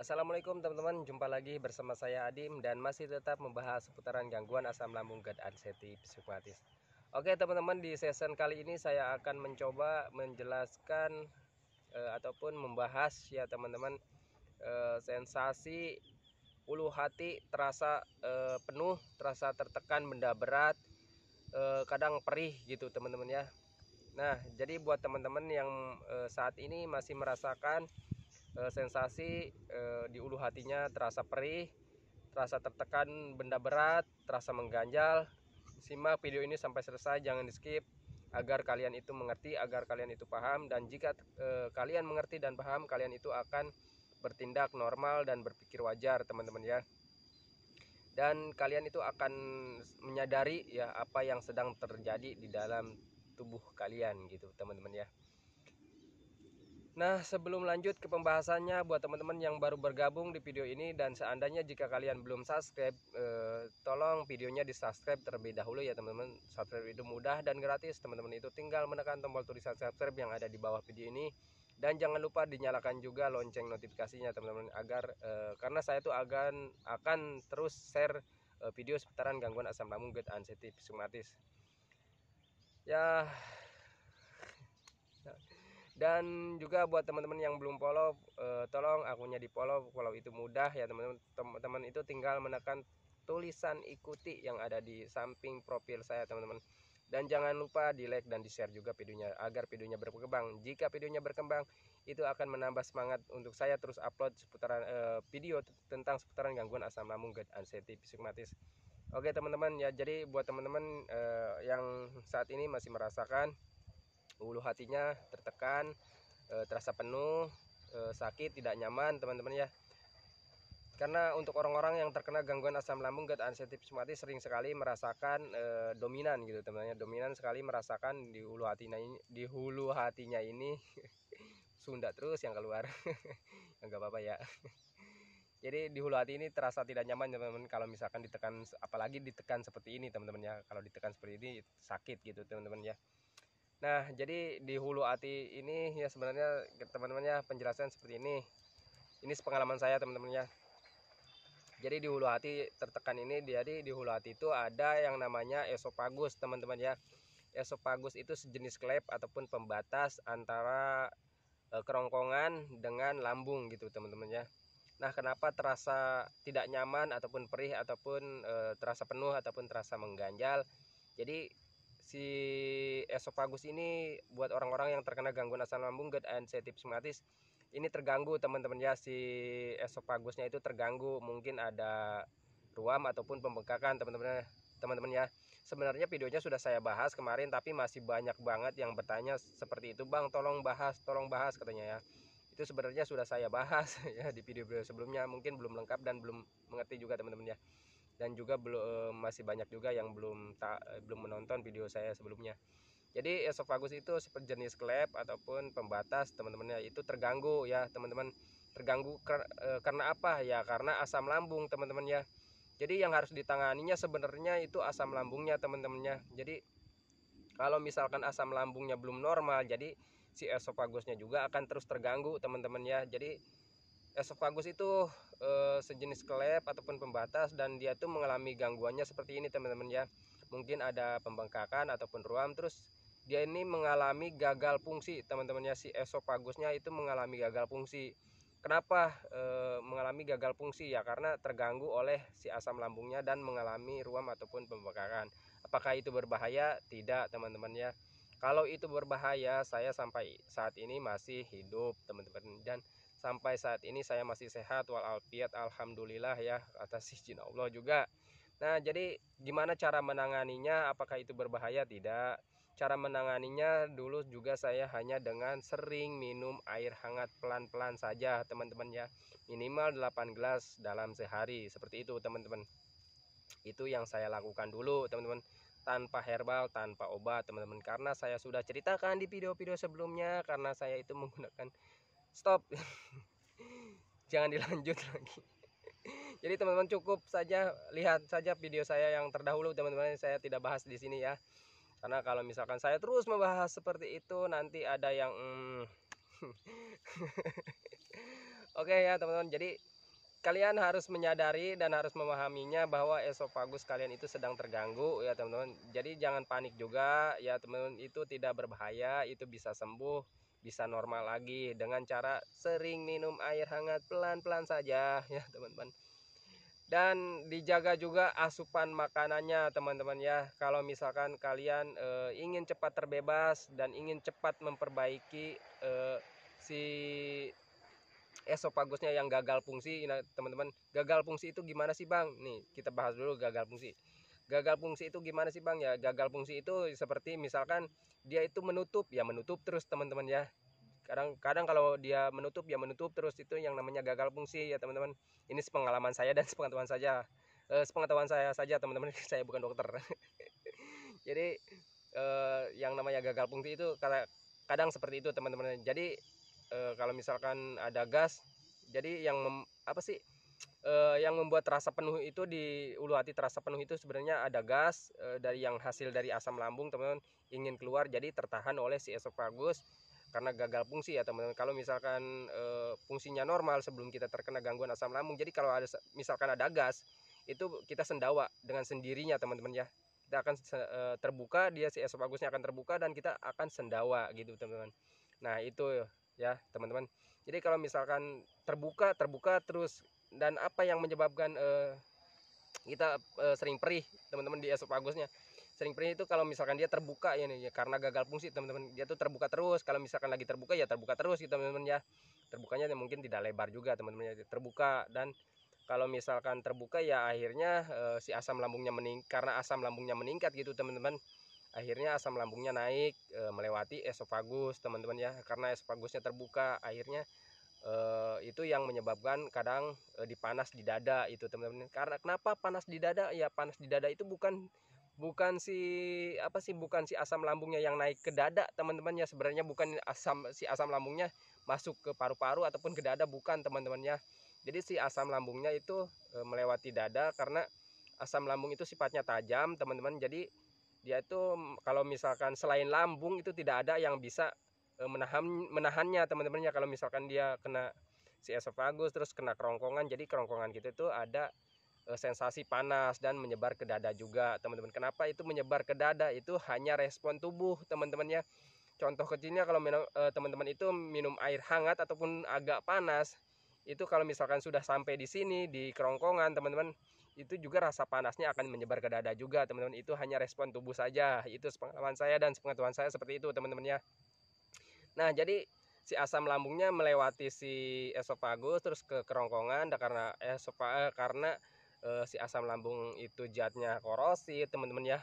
Assalamualaikum teman-teman, jumpa lagi bersama saya Adim dan masih tetap membahas seputaran gangguan asam lambung GERD anxiety psikopatis. Oke teman-teman, di season kali ini saya akan mencoba menjelaskan ataupun membahas ya teman-teman, sensasi ulu hati terasa penuh, terasa tertekan benda berat, kadang perih gitu teman-teman ya. Nah, jadi buat teman-teman yang saat ini masih merasakan sensasi di ulu hatinya terasa perih, terasa tertekan benda berat, terasa mengganjal, simak video ini sampai selesai, jangan di skip agar kalian itu mengerti, agar kalian itu paham. Dan jika kalian mengerti dan paham, kalian itu akan bertindak normal dan berpikir wajar teman-teman ya. Dan kalian itu akan menyadari ya apa yang sedang terjadi di dalam tubuh kalian gitu teman-teman ya. Nah, sebelum lanjut ke pembahasannya, buat teman-teman yang baru bergabung di video ini dan seandainya jika kalian belum subscribe, tolong videonya di subscribe terlebih dahulu ya teman-teman. Subscribe itu mudah dan gratis, teman-teman itu tinggal menekan tombol tulisan subscribe yang ada di bawah video ini. Dan jangan lupa dinyalakan juga lonceng notifikasinya teman-teman, agar karena saya tuh akan terus share video seputaran gangguan asam lambung GERD anxiety psikomatis ya. Dan juga buat teman-teman yang belum follow, tolong akunnya di follow itu mudah ya teman-teman. Teman-teman itu tinggal menekan tulisan ikuti yang ada di samping profil saya teman-teman. Dan jangan lupa di like dan di share juga videonya agar videonya berkembang. Jika videonya berkembang, itu akan menambah semangat untuk saya terus upload seputaran video tentang seputaran gangguan asam lambung GERD anxiety psikomatis. Oke teman-teman ya, jadi buat teman-teman yang saat ini masih merasakan ulu hatinya tertekan, terasa penuh, sakit, tidak nyaman teman-teman ya. Karena untuk orang-orang yang terkena gangguan asam lambung GERD anxiety psikomatis sering sekali merasakan dominan gitu teman-teman, dominan sekali merasakan di hulu hatinya ini Sunda terus yang keluar. Enggak apa-apa ya. Jadi di hulu hati ini terasa tidak nyaman teman-teman kalau misalkan ditekan, apalagi ditekan seperti ini teman-teman ya. Kalau ditekan seperti ini sakit gitu teman-teman ya. Nah, jadi di hulu hati ini ya sebenarnya teman-teman ya, penjelasan seperti ini. Ini pengalaman saya teman-teman ya. Jadi di hulu hati tertekan ini, jadi di hulu hati itu ada yang namanya esofagus teman-teman ya. Esofagus itu sejenis klep ataupun pembatas antara kerongkongan dengan lambung gitu teman-teman ya. Nah, kenapa terasa tidak nyaman ataupun perih ataupun terasa penuh ataupun terasa mengganjal? Jadi si esofagus ini buat orang-orang yang terkena gangguan asam lambung GERD anxiety psikomatis ini terganggu teman-teman ya. Si esofagusnya itu terganggu, mungkin ada ruam ataupun pembengkakan teman-teman ya. Sebenarnya videonya sudah saya bahas kemarin, tapi masih banyak banget yang bertanya seperti itu, bang tolong bahas katanya ya. Itu sebenarnya sudah saya bahas ya di video-video sebelumnya, mungkin belum lengkap dan belum mengerti juga teman-teman ya. Dan juga belum, masih banyak juga yang belum menonton video saya sebelumnya. Jadi esofagus itu sejenis klep ataupun pembatas teman-teman ya, itu terganggu ya teman-teman. Terganggu karena apa ya? Karena asam lambung teman-teman ya. Jadi yang harus ditanganinya sebenarnya itu asam lambungnya teman-teman ya. Jadi kalau misalkan asam lambungnya belum normal, jadi si esofagusnya juga akan terus terganggu teman-teman ya. Jadi esofagus itu sejenis klep ataupun pembatas, dan dia tuh mengalami gangguannya seperti ini teman-teman ya. Mungkin ada pembengkakan ataupun ruam, terus dia ini mengalami gagal fungsi teman-teman ya. Si esofagusnya itu mengalami gagal fungsi. Kenapa mengalami gagal fungsi ya? Karena terganggu oleh si asam lambungnya dan mengalami ruam ataupun pembengkakan. Apakah itu berbahaya? Tidak teman-teman ya. Kalau itu berbahaya, saya sampai saat ini masih hidup teman-teman, dan sampai saat ini saya masih sehat walafiat, alhamdulillah ya, atas izin Allah juga. Nah, jadi gimana cara menanganinya? Apakah itu berbahaya? Tidak. Cara menanganinya dulu juga saya hanya dengan sering minum air hangat pelan-pelan saja teman-teman ya. Minimal 8 gelas dalam sehari, seperti itu teman-teman. Itu yang saya lakukan dulu teman-teman, tanpa herbal, tanpa obat teman-teman. Karena saya sudah ceritakan di video-video sebelumnya, karena saya itu menggunakan stop. Jangan dilanjut lagi. Jadi teman-teman cukup saja, lihat saja video saya yang terdahulu teman-teman. Saya tidak bahas di sini ya. Karena kalau misalkan saya terus membahas seperti itu, nanti ada yang Oke ya teman-teman. Jadi kalian harus menyadari dan harus memahaminya bahwa esofagus kalian itu sedang terganggu ya teman-teman. Jadi jangan panik juga ya teman-teman, itu tidak berbahaya, itu bisa sembuh, bisa normal lagi dengan cara sering minum air hangat pelan-pelan saja ya teman-teman. Dan dijaga juga asupan makanannya teman-teman ya. Kalau misalkan kalian ingin cepat terbebas dan ingin cepat memperbaiki si esofagusnya yang gagal fungsi. Nah teman-teman, gagal fungsi itu gimana sih bang? Nih kita bahas dulu gagal fungsi. Gagal fungsi itu gimana sih bang? Ya gagal fungsi itu seperti misalkan dia itu menutup, ya menutup terus teman-teman ya. Kadang-kadang kalau dia menutup ya menutup terus, itu yang namanya gagal fungsi ya teman-teman. Ini sepengalaman saya dan sepengetahuan saja, sepengetahuan saya saja teman-teman. Saya bukan dokter. Jadi yang namanya gagal fungsi itu kadang seperti itu teman-teman. Jadi kalau misalkan ada gas, jadi yang apa sih yang membuat terasa penuh itu di ulu hati, terasa penuh itu sebenarnya ada gas dari yang hasil dari asam lambung teman-teman, ingin keluar, jadi tertahan oleh si esofagus karena gagal fungsi ya teman-teman. Kalau misalkan fungsinya normal sebelum kita terkena gangguan asam lambung, jadi kalau ada misalkan ada gas itu kita sendawa dengan sendirinya teman-teman ya. Kita akan terbuka, dia si esofagusnya akan terbuka dan kita akan sendawa gitu teman-teman. Nah itu ya teman-teman. Jadi kalau misalkan terbuka terus, dan apa yang menyebabkan kita sering perih teman-teman di esofagusnya. Sering perih itu kalau misalkan dia terbuka ya nih ya, karena gagal fungsi teman-teman. Dia tuh terbuka terus. Kalau misalkan lagi terbuka ya terbuka terus gitu teman-teman ya. Terbukanya mungkin tidak lebar juga teman-teman ya, terbuka. Dan kalau misalkan terbuka ya akhirnya si asam lambungnya karena asam lambungnya meningkat gitu teman-teman. Akhirnya asam lambungnya naik melewati esofagus teman-teman ya. Karena esofagusnya terbuka, akhirnya itu yang menyebabkan kadang dipanas di dada itu teman-teman. Karena kenapa panas di dada? Ya panas di dada itu bukan si asam lambungnya yang naik ke dada teman-teman ya. Sebenarnya bukan si asam lambungnya masuk ke paru-paru ataupun ke dada, bukan teman-teman ya. Jadi si asam lambungnya itu melewati dada karena asam lambung itu sifatnya tajam teman-teman. Jadi dia itu kalau misalkan selain lambung itu tidak ada yang bisa menahannya teman-teman ya. Kalau misalkan dia kena si esofagus terus kena kerongkongan, jadi kerongkongan gitu itu ada sensasi panas dan menyebar ke dada juga teman-teman. Kenapa itu menyebar ke dada? Itu hanya respon tubuh teman-teman ya. Contoh kecilnya kalau teman-teman itu minum air hangat ataupun agak panas, itu kalau misalkan sudah sampai di sini di kerongkongan teman-teman, itu juga rasa panasnya akan menyebar ke dada juga teman-teman. Itu hanya respon tubuh saja. Itu pengalaman saya dan pengetahuan saya seperti itu teman-teman ya. Nah jadi si asam lambungnya melewati si esofagus terus ke kerongkongan, karena si asam lambung itu zatnya korosif teman-teman ya,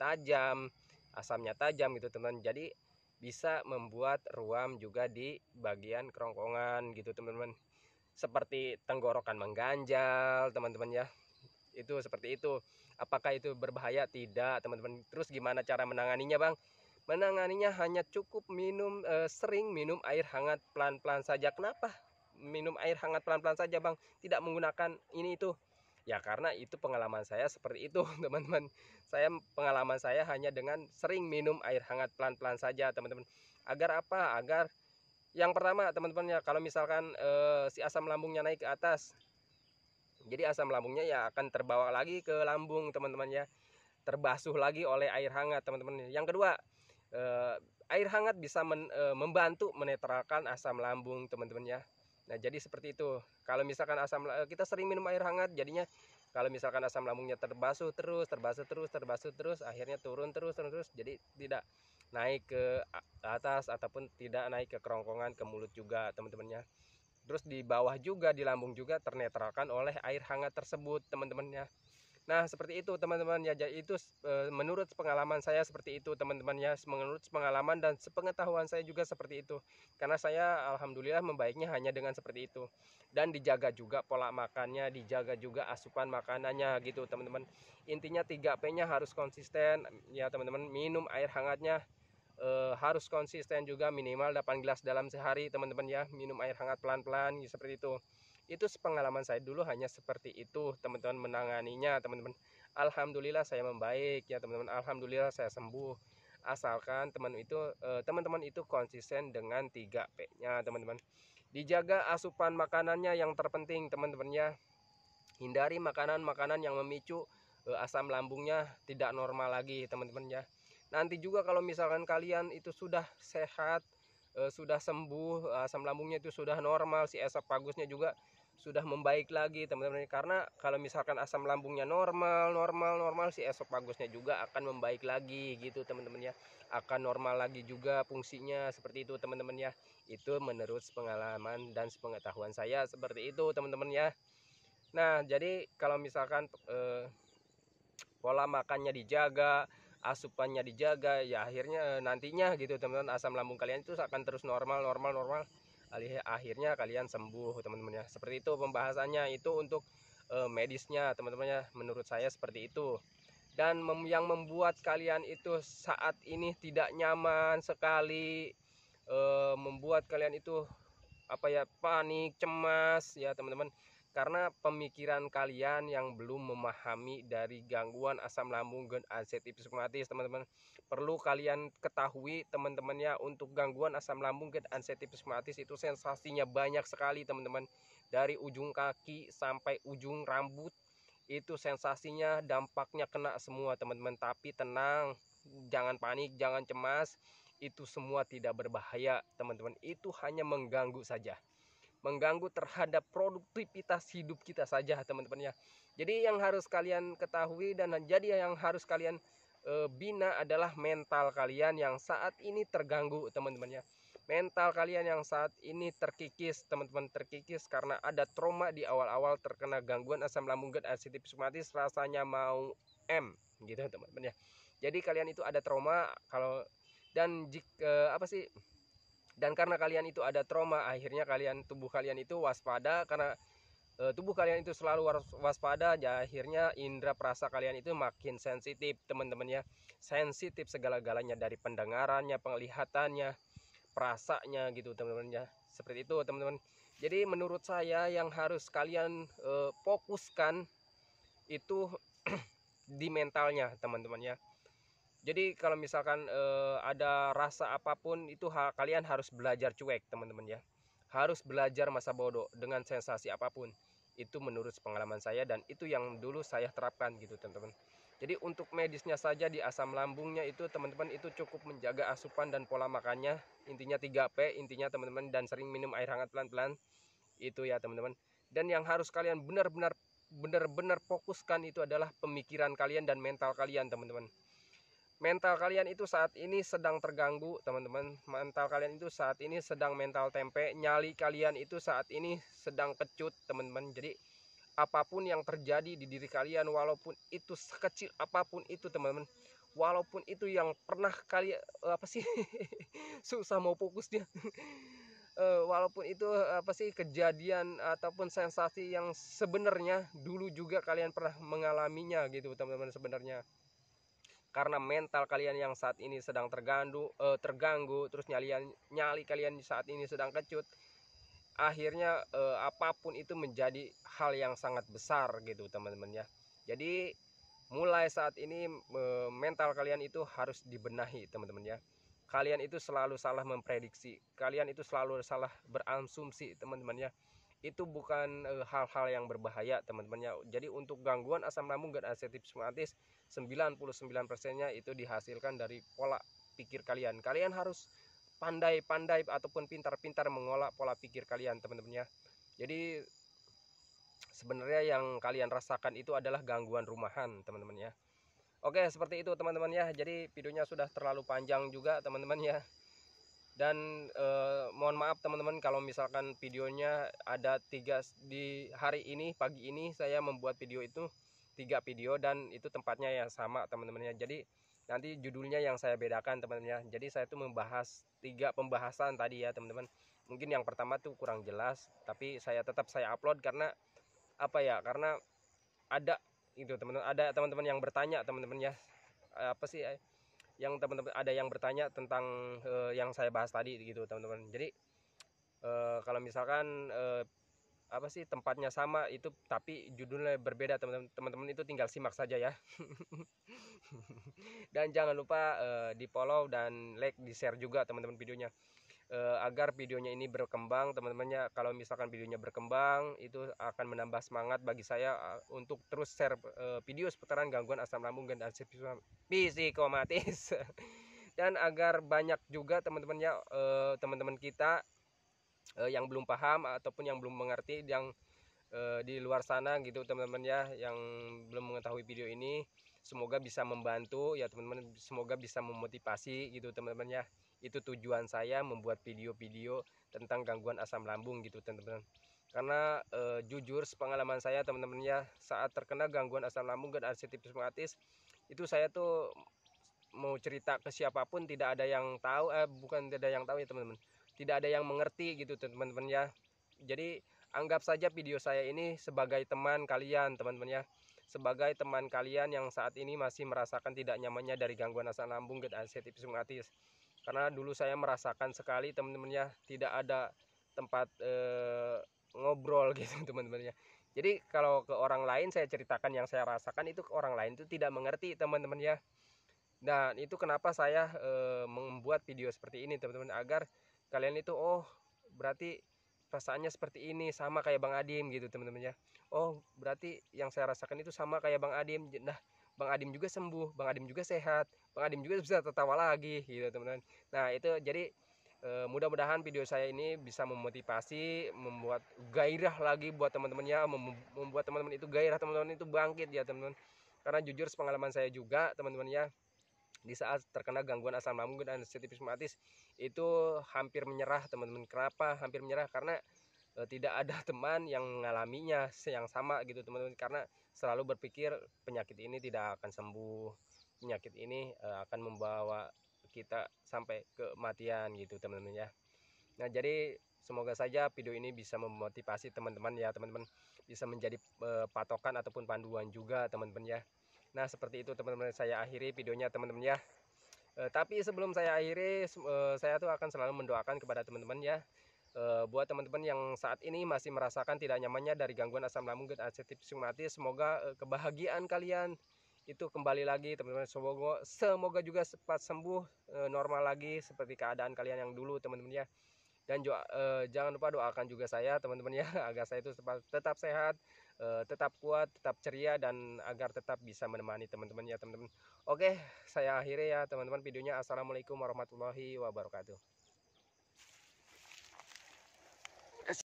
tajam, asamnya tajam gitu teman. Jadi bisa membuat ruam juga di bagian kerongkongan gitu teman-teman, seperti tenggorokan mengganjal teman-teman ya. Itu seperti itu. Apakah itu berbahaya? Tidak teman-teman. Terus gimana cara menanganinya bang? Menanganinya hanya cukup sering minum air hangat pelan-pelan saja. Kenapa minum air hangat pelan-pelan saja bang, tidak menggunakan ini itu? Ya karena itu pengalaman saya seperti itu teman-teman. Pengalaman saya hanya dengan sering minum air hangat pelan-pelan saja teman-teman. Agar apa? Agar yang pertama teman-teman ya, kalau misalkan si asam lambungnya naik ke atas, jadi asam lambungnya ya akan terbawa lagi ke lambung teman-teman ya, terbasuh lagi oleh air hangat teman-teman. Yang kedua, air hangat bisa membantu menetralkan asam lambung teman-teman ya. Nah jadi seperti itu. Kalau misalkan kita sering minum air hangat, jadinya kalau misalkan asam lambungnya terbasuh terus, akhirnya turun terus, jadi tidak naik ke atas ataupun tidak naik ke kerongkongan, ke mulut juga teman-teman ya. Terus di bawah juga, di lambung juga ternetralkan oleh air hangat tersebut teman-teman ya. Nah seperti itu teman-teman ya. Jadi itu menurut pengalaman saya seperti itu teman-teman ya. Menurut pengalaman dan sepengetahuan saya juga seperti itu. Karena saya alhamdulillah membaiknya hanya dengan seperti itu. Dan dijaga juga pola makannya, dijaga juga asupan makanannya gitu teman-teman. Intinya 3P nya harus konsisten ya teman-teman. Minum air hangatnya harus konsisten juga, minimal 8 gelas dalam sehari teman-teman ya. Minum air hangat pelan-pelan seperti itu. Itu pengalaman saya dulu hanya seperti itu teman-teman menanganinya teman-teman. Alhamdulillah saya membaik ya teman-teman. Alhamdulillah saya sembuh. Asalkan teman-teman itu konsisten dengan 3P nya teman-teman. Dijaga asupan makanannya yang terpenting teman-teman ya. Hindari makanan-makanan yang memicu asam lambungnya tidak normal lagi teman-teman ya. Nanti juga kalau misalkan kalian itu sudah sehat, sudah sembuh, asam lambungnya itu sudah normal, si esopagusnya juga sudah membaik lagi teman-teman. Karena kalau misalkan asam lambungnya normal, si esopagusnya juga akan membaik lagi gitu teman-teman ya. Akan normal lagi juga fungsinya seperti itu teman-teman ya. Itu menurut pengalaman dan sepengetahuan saya seperti itu teman-teman ya. Nah, jadi kalau misalkan pola makannya dijaga, asupannya dijaga, ya akhirnya nantinya gitu teman-teman, asam lambung kalian itu akan terus normal. Akhirnya kalian sembuh teman-teman ya. Seperti itu pembahasannya, itu untuk medisnya teman-teman ya. Menurut saya seperti itu. Dan yang membuat kalian itu saat ini tidak nyaman sekali, membuat kalian itu apa ya, panik, cemas ya teman-teman, karena pemikiran kalian yang belum memahami dari gangguan asam lambung dan anxiety psikosomatis teman-teman. Perlu kalian ketahui teman-teman ya, untuk gangguan asam lambung dan anxiety psikosomatis itu sensasinya banyak sekali teman-teman. Dari ujung kaki sampai ujung rambut itu sensasinya, dampaknya kena semua teman-teman. Tapi tenang, jangan panik, jangan cemas, itu semua tidak berbahaya teman-teman. Itu hanya mengganggu saja, mengganggu terhadap produktivitas hidup kita saja teman-teman ya. Jadi yang harus kalian ketahui dan jadi yang harus kalian bina adalah mental kalian yang saat ini terganggu teman-teman ya. Mental kalian yang saat ini terkikis teman-teman, terkikis karena ada trauma di awal-awal terkena gangguan asam lambung dan anxiety psikosomatis, rasanya mau gitu teman-teman ya. Jadi kalian itu ada trauma, kalau dan jika apa sih, dan karena kalian itu ada trauma, akhirnya tubuh kalian itu waspada. Karena tubuh kalian itu selalu waspada, ya akhirnya indera perasa kalian itu makin sensitif teman-teman ya. Sensitif segala-galanya, dari pendengarannya, penglihatannya, perasanya gitu teman-teman ya. Seperti itu teman-teman. Jadi menurut saya yang harus kalian fokuskan itu di mentalnya teman-teman ya. Jadi kalau misalkan ada rasa apapun itu, kalian harus belajar cuek teman-teman ya. Harus belajar masa bodoh dengan sensasi apapun. Itu menurut pengalaman saya, dan itu yang dulu saya terapkan gitu teman-teman. Jadi untuk medisnya saja di asam lambungnya itu teman-teman, itu cukup menjaga asupan dan pola makannya. Intinya 3P intinya teman-teman, dan sering minum air hangat pelan-pelan. Itu ya teman-teman. Dan yang harus kalian benar-benar fokuskan itu adalah pemikiran kalian dan mental kalian teman-teman. Mental kalian itu saat ini sedang terganggu teman-teman. Mental kalian itu saat ini sedang mental tempe. Nyali kalian itu saat ini sedang kecut teman-teman. Jadi apapun yang terjadi di diri kalian, walaupun itu sekecil apapun itu teman-teman, walaupun itu yang pernah kalian apa sih susah mau fokusnya walaupun itu apa sih, kejadian ataupun sensasi yang sebenarnya dulu juga kalian pernah mengalaminya gitu teman-teman sebenarnya. Karena mental kalian yang saat ini sedang terganggu, terus nyali kalian saat ini sedang kecut, akhirnya apapun itu menjadi hal yang sangat besar gitu teman-teman ya. Jadi mulai saat ini mental kalian itu harus dibenahi teman-teman ya. Kalian itu selalu salah memprediksi, kalian itu selalu salah berasumsi teman-teman ya. Itu bukan hal-hal yang berbahaya teman-teman ya. Jadi untuk gangguan asam lambung dan anxiety psikosomatis, 99%-nya itu dihasilkan dari pola pikir kalian. Kalian harus pandai-pandai ataupun pintar-pintar mengolah pola pikir kalian teman-teman ya. Jadi sebenarnya yang kalian rasakan itu adalah gangguan rumahan teman-teman ya. Oke, seperti itu teman-teman ya. Jadi videonya sudah terlalu panjang juga teman-teman ya. Dan mohon maaf teman-teman kalau misalkan videonya ada 3 di hari ini, pagi ini saya membuat video itu 3 video, dan itu tempatnya yang sama teman-teman ya. Jadi nanti judulnya yang saya bedakan teman-teman ya. Jadi saya tuh membahas 3 pembahasan tadi ya teman-teman. Mungkin yang pertama tuh kurang jelas, tapi tetap saya upload karena apa ya, karena ada itu teman-teman, ada teman-teman yang bertanya teman-teman ya, apa sih yang teman-teman ada yang bertanya tentang yang saya bahas tadi gitu teman-teman. Jadi kalau misalkan apa sih, tempatnya sama itu tapi judulnya berbeda teman-teman, itu tinggal simak saja ya. Dan jangan lupa di follow dan like, di share juga teman-teman videonya. agar videonya ini berkembang teman-temannya. Kalau misalkan videonya berkembang, itu akan menambah semangat bagi saya untuk terus share video seputaran gangguan asam lambung dan psikomatis. Dan agar banyak juga teman-temannya, teman-teman kita yang belum paham ataupun yang belum mengerti, yang di luar sana gitu teman-teman ya, yang belum mengetahui video ini, semoga bisa membantu ya teman-teman, semoga bisa memotivasi gitu teman-teman ya. Itu tujuan saya membuat video-video tentang gangguan asam lambung gitu teman-teman. Karena jujur sepengalaman saya teman-teman ya, saat terkena gangguan asam lambung dan psikomatis itu saya tuh mau cerita ke siapapun tidak ada yang tahu, bukan tidak ada yang tahu ya teman-teman, tidak ada yang mengerti gitu teman-teman ya. Jadi anggap saja video saya ini sebagai teman kalian teman-teman ya, sebagai teman kalian yang saat ini masih merasakan tidak nyamannya dari gangguan asam lambung dan psikomatis. Karena dulu saya merasakan sekali teman-teman ya, tidak ada tempat ngobrol gitu teman-teman ya. Jadi kalau ke orang lain saya ceritakan yang saya rasakan, itu ke orang lain itu tidak mengerti teman-teman ya. Dan itu kenapa saya membuat video seperti ini teman-teman, agar kalian itu oh berarti perasaannya seperti ini, sama kayak Bang Adim gitu teman-teman ya. Oh berarti yang saya rasakan itu sama kayak Bang Adim. Nah Bang Adim juga sembuh, Bang Adim juga sehat, Bang Adim juga bisa tertawa lagi gitu teman-teman. Nah itu jadi mudah-mudahan video saya ini bisa memotivasi, membuat gairah lagi buat teman-teman ya, membuat teman-teman itu gairah, teman-teman itu bangkit ya teman-teman. Karena jujur sepengalaman saya juga teman-teman ya, di saat terkena gangguan asam lambung dan psikomatis itu hampir menyerah teman-teman. Kenapa hampir menyerah? Karena tidak ada teman yang mengalaminya yang sama gitu teman-teman, karena selalu berpikir penyakit ini tidak akan sembuh, penyakit ini akan membawa kita sampai kematian gitu teman-teman ya. Nah jadi semoga saja video ini bisa memotivasi teman-teman ya teman-teman, bisa menjadi patokan ataupun panduan juga teman-teman ya. Nah seperti itu teman-teman, saya akhiri videonya teman-teman ya. Tapi sebelum saya akhiri, saya tuh akan selalu mendoakan kepada teman-teman ya, buat teman-teman yang saat ini masih merasakan tidak nyamannya dari gangguan asam lambung dan psikomatis, semoga kebahagiaan kalian itu kembali lagi teman-teman. Semoga juga cepat sembuh, normal lagi seperti keadaan kalian yang dulu teman-teman ya. Dan jangan lupa doakan juga saya teman-teman ya, agar saya itu tetap sehat, tetap kuat, tetap ceria, dan agar tetap bisa menemani teman-teman ya teman-teman. Oke, saya akhiri ya teman-teman videonya. Assalamualaikum warahmatullahi wabarakatuh.